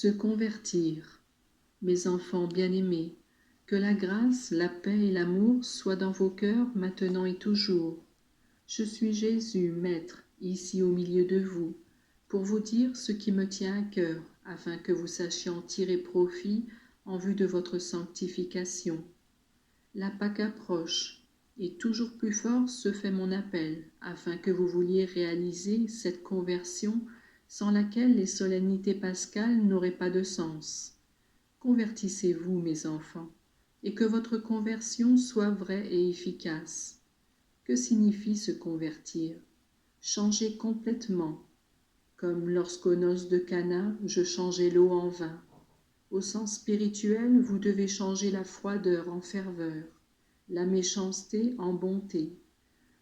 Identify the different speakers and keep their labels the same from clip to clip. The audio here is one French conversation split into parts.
Speaker 1: Se convertir. Mes enfants bien-aimés, que la grâce, la paix et l'amour soient dans vos cœurs maintenant et toujours. Je suis Jésus, Maître, ici au milieu de vous, pour vous dire ce qui me tient à cœur, afin que vous sachiez en tirer profit en vue de votre sanctification. La Pâque approche, et toujours plus fort se fait mon appel, afin que vous vouliez réaliser cette conversion sans laquelle les solennités pascales n'auraient pas de sens. Convertissez-vous, mes enfants, et que votre conversion soit vraie et efficace. Que signifie se convertir? Changer complètement, comme lorsqu'aux noces de Cana, je changeai l'eau en vin. Au sens spirituel, vous devez changer la froideur en ferveur, la méchanceté en bonté.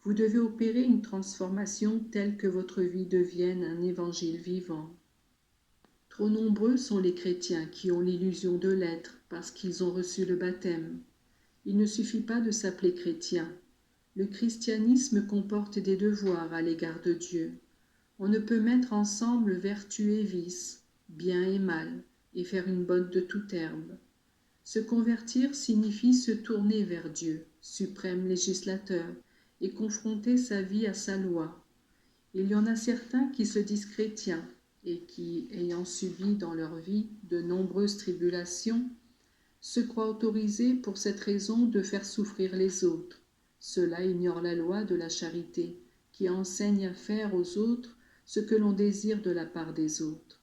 Speaker 1: Vous devez opérer une transformation telle que votre vie devienne un évangile vivant. Trop nombreux sont les chrétiens qui ont l'illusion de l'être parce qu'ils ont reçu le baptême. Il ne suffit pas de s'appeler chrétien. Le christianisme comporte des devoirs à l'égard de Dieu. On ne peut mettre ensemble vertu et vice, bien et mal, et faire une bonne de toute herbe. Se convertir signifie se tourner vers Dieu, suprême législateur, et confronter sa vie à sa loi. Il y en a certains qui se disent chrétiens et qui, ayant subi dans leur vie de nombreuses tribulations, se croient autorisés pour cette raison de faire souffrir les autres. Ceux-là ignorent la loi de la charité, qui enseigne à faire aux autres ce que l'on désire de la part des autres.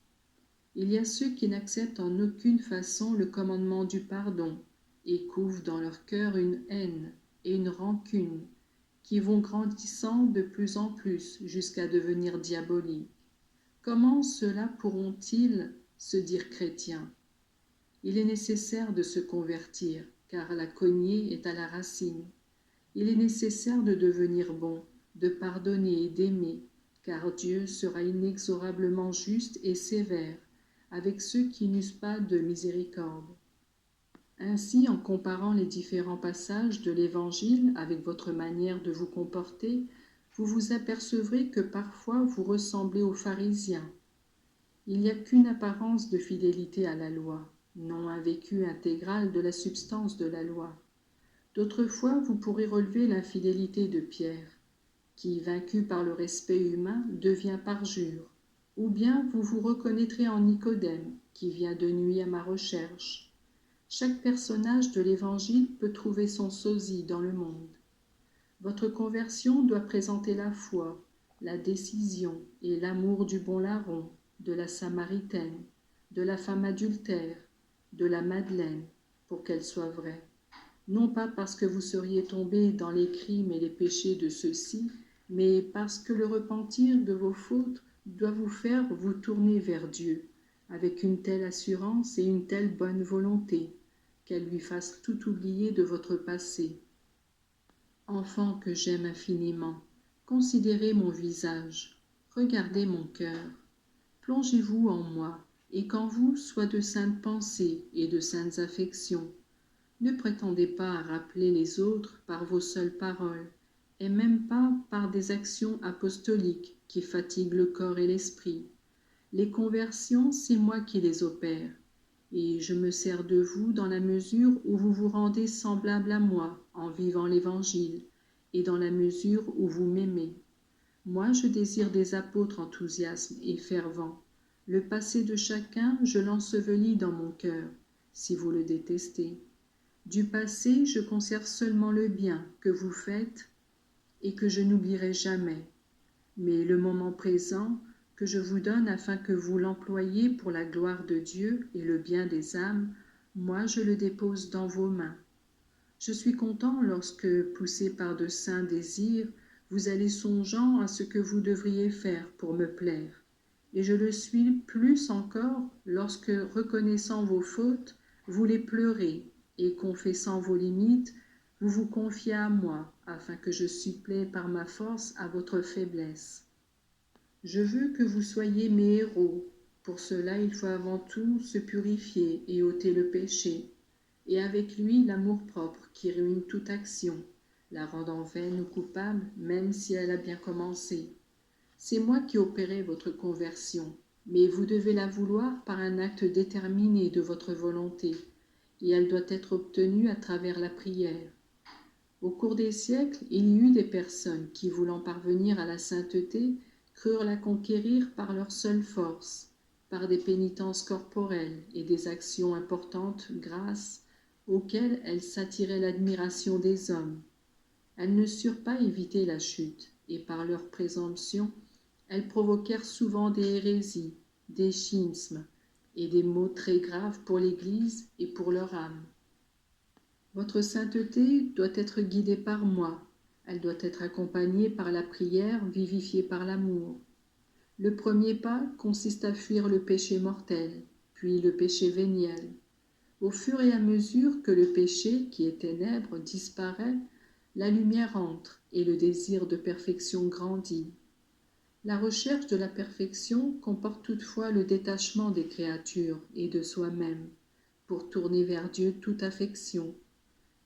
Speaker 1: Il y a ceux qui n'acceptent en aucune façon le commandement du pardon et couvent dans leur cœur une haine et une rancune qui vont grandissant de plus en plus jusqu'à devenir diaboliques. Comment ceux-là pourront-ils se dire chrétiens? Il est nécessaire de se convertir, car la cognée est à la racine. Il est nécessaire de devenir bon, de pardonner et d'aimer, car Dieu sera inexorablement juste et sévère avec ceux qui n'usent pas de miséricorde. Ainsi, en comparant les différents passages de l'Évangile avec votre manière de vous comporter, vous vous apercevrez que parfois vous ressemblez aux pharisiens. Il n'y a qu'une apparence de fidélité à la loi, non un vécu intégral de la substance de la loi. D'autres fois, vous pourrez relever l'infidélité de Pierre, qui, vaincu par le respect humain, devient parjure. Ou bien vous vous reconnaîtrez en Nicodème, qui vient de nuit à ma recherche. Chaque personnage de l'Évangile peut trouver son sosie dans le monde. Votre conversion doit présenter la foi, la décision et l'amour du bon larron, de la Samaritaine, de la femme adultère, de la Madeleine, pour qu'elle soit vraie. Non pas parce que vous seriez tombés dans les crimes et les péchés de ceux-ci, mais parce que le repentir de vos fautes doit vous faire vous tourner vers Dieu, avec une telle assurance et une telle bonne volonté, qu'elle lui fasse tout oublier de votre passé. Enfant que j'aime infiniment, considérez mon visage, regardez mon cœur, plongez-vous en moi, et qu'en vous soient de saintes pensées et de saintes affections. Ne prétendez pas à rappeler les autres par vos seules paroles, et même pas par des actions apostoliques qui fatiguent le corps et l'esprit. Les conversions, c'est moi qui les opère, et je me sers de vous dans la mesure où vous vous rendez semblable à moi en vivant l'Évangile, et dans la mesure où vous m'aimez. Moi, je désire des apôtres enthousiastes et fervents. Le passé de chacun, je l'ensevelis dans mon cœur, si vous le détestez. Du passé, je conserve seulement le bien que vous faites et que je n'oublierai jamais. Mais le moment présent que je vous donne afin que vous l'employiez pour la gloire de Dieu et le bien des âmes, moi je le dépose dans vos mains. Je suis content lorsque, poussé par de saints désirs, vous allez songeant à ce que vous devriez faire pour me plaire. Et je le suis plus encore lorsque, reconnaissant vos fautes, vous les pleurez, et confessant vos limites, vous vous confiez à moi, afin que je supplée par ma force à votre faiblesse. Je veux que vous soyez mes héros. Pour cela, il faut avant tout se purifier et ôter le péché, et avec lui l'amour-propre qui ruine toute action, la rendant vaine ou coupable, même si elle a bien commencé. C'est moi qui opérai votre conversion, mais vous devez la vouloir par un acte déterminé de votre volonté, et elle doit être obtenue à travers la prière. Au cours des siècles, il y eut des personnes qui, voulant parvenir à la sainteté, crurent la conquérir par leur seule force, par des pénitences corporelles et des actions importantes grâces auxquelles elles s'attiraient l'admiration des hommes. Elles ne surent pas éviter la chute, et par leur présomption, elles provoquèrent souvent des hérésies, des schismes et des maux très graves pour l'Église et pour leur âme. Votre sainteté doit être guidée par moi, elle doit être accompagnée par la prière vivifiée par l'amour. Le premier pas consiste à fuir le péché mortel, puis le péché véniel. Au fur et à mesure que le péché, qui est ténèbre, disparaît, la lumière entre et le désir de perfection grandit. La recherche de la perfection comporte toutefois le détachement des créatures et de soi-même, pour tourner vers Dieu toute affection.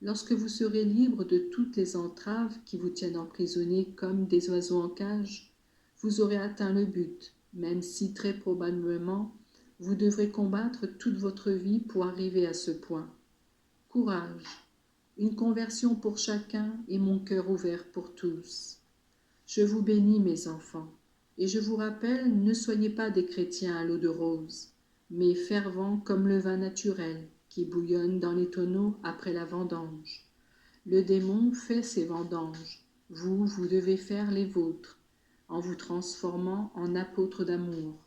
Speaker 1: Lorsque vous serez libre de toutes les entraves qui vous tiennent emprisonné comme des oiseaux en cage, vous aurez atteint le but, même si très probablement vous devrez combattre toute votre vie pour arriver à ce point. Courage, une conversion pour chacun et mon cœur ouvert pour tous. Je vous bénis, mes enfants, et je vous rappelle, ne soyez pas des chrétiens à l'eau de rose, mais fervents comme le vin naturel qui bouillonne dans les tonneaux après la vendange. Le démon fait ses vendanges, vous devez faire les vôtres, en vous transformant en apôtres d'amour.